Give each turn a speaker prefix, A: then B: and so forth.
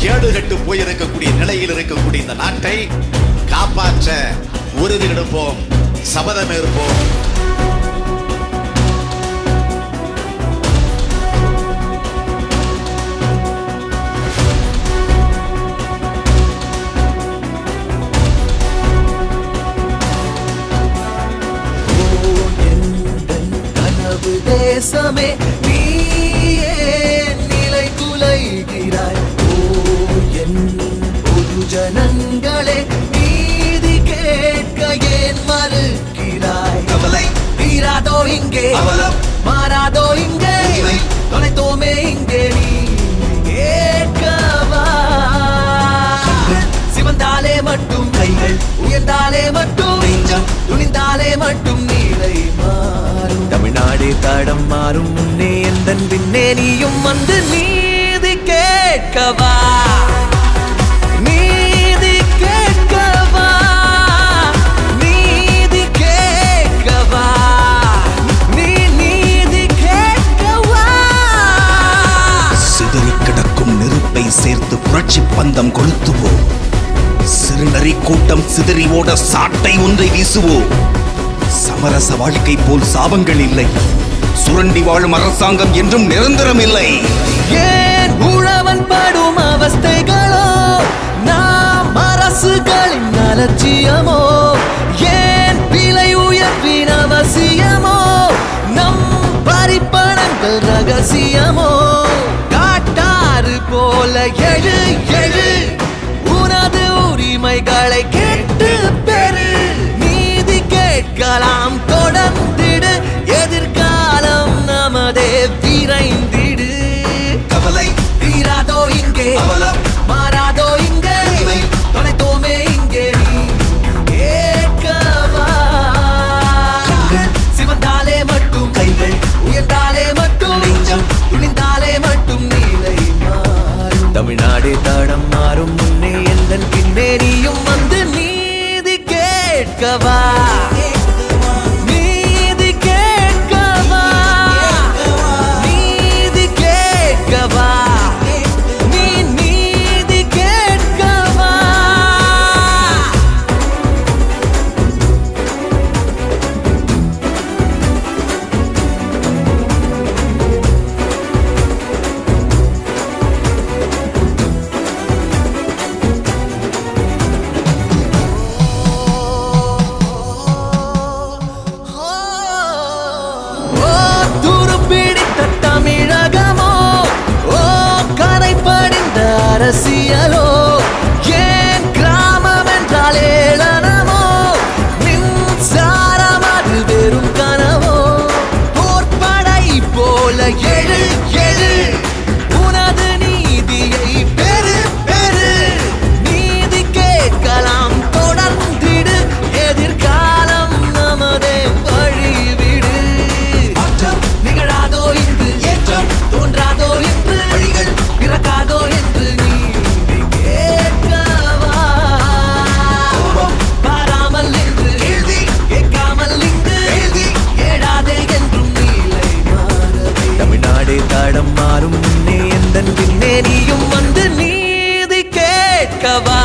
A: கேடுகட்டு போயிருக்கக்கூடிய நிலையில் இருக்கக்கூடிய இந்த நாட்டை காப்பாற்ற உறுதி எடுப்போம், சபதம் ஏற்போம்.
B: தேசமே நீயே நிலை குலைகிறாய். ஓ என் பொது ஜனங்களே, நீதி கேட்க ஏன் மறுக்கிறாய்? கவலை தீராதோ இங்கே, அவலம் மாறாதோ இங்கே, தொலைத்தோமே இங்கே நீ கேட்கவா? சிவந்தாலே மட்டும் கைகள், உயர்ந்தாலே மட்டும் நெஞ்சம், துணிந்தாலே மட்டும் நீலை மாறும். தமிழ்நாடு தடம் மாறும் முன்னே எந்தன் பின்னே நீயும் வந்து நீதி கேட்கவா? நீதி கேட்கவா? நீதி கேட்கவா? நீதி கேட்கவா?
C: சிதறி கிடக்கும் நெருப்பை சேர்த்து புரட்சி பந்தம் கொளுத்துவோம். சிறுநரி கூட்டம் சிதறி ஓட சாட்டை ஒன்றை வீசுவோம். சமரச வாழ்க்கை போல் சாபங்கள் இல்லை, சுரண்டி வாழும் அரசாங்கம் என்றும் நிரந்தரம் இல்லை.
B: ஏன் உழவன் படும் அவஸ்தைகளோ, நாம் அரசுகளின் அலட்சியமோ, ஏன் விலை உயர்வின் அவசியமோ, நம் பறிப்பணங்கள் ரகசியமோ? காட்டாறு போல எழு எழு, உனது உரிமைகளை கேட்டு பெறு. நீதி கேட்கலாம், தொடர்ந்திடு, எதிர்காலம் நமதே விரைந்திடு. கவலை தீராதோ இங்கே, அவலம் மாறாதோ இங்கே, தொலைத்தோமே இங்கே நீ கேட்கவா? சிவந்தாலே மட்டும் கைகள், உயர்ந்தாலே மட்டும் நெஞ்சம், துணிந்தாலே மட்டும் நீலை மாறும். தமிழ்நாடு தடம் மாறும் முன்னே எந்தன் பின்னே நீயும் வந்து நீதி கேட்கவா? நீதி கேட்கவா? நீதி கேட்கவா? நீதி கேட்கவா? அரசியலோ, ஏன் கிராமம் என்றால் ஏளனமோ, மின்சாரம் அது வெறும் கனவோ? போர்ப்படை போல எழு எழு, உனது நீதியை பெரு பெரு. நீதி கேட்கலாம், தொடர்ந்திடு, எதிர்காலம் நமதே வழிவிடு. மாற்றம் நிகழாதோ இன்று, ஏற்றம் தோன்றாதோ இன்று, வழிகள் பிறக்காதோ என்று நீதி கேட்கவா? பாராமல் என்று எழுதி, கேட்காமல் இங்கு எழுதி, ஏடாதே என்றும் நீலை மாறவே. தமிழ்நாடு தடம் மாறும் முன்னே எந்தன் பின்னே நீயும் வந்து நீதி கேட்கவா?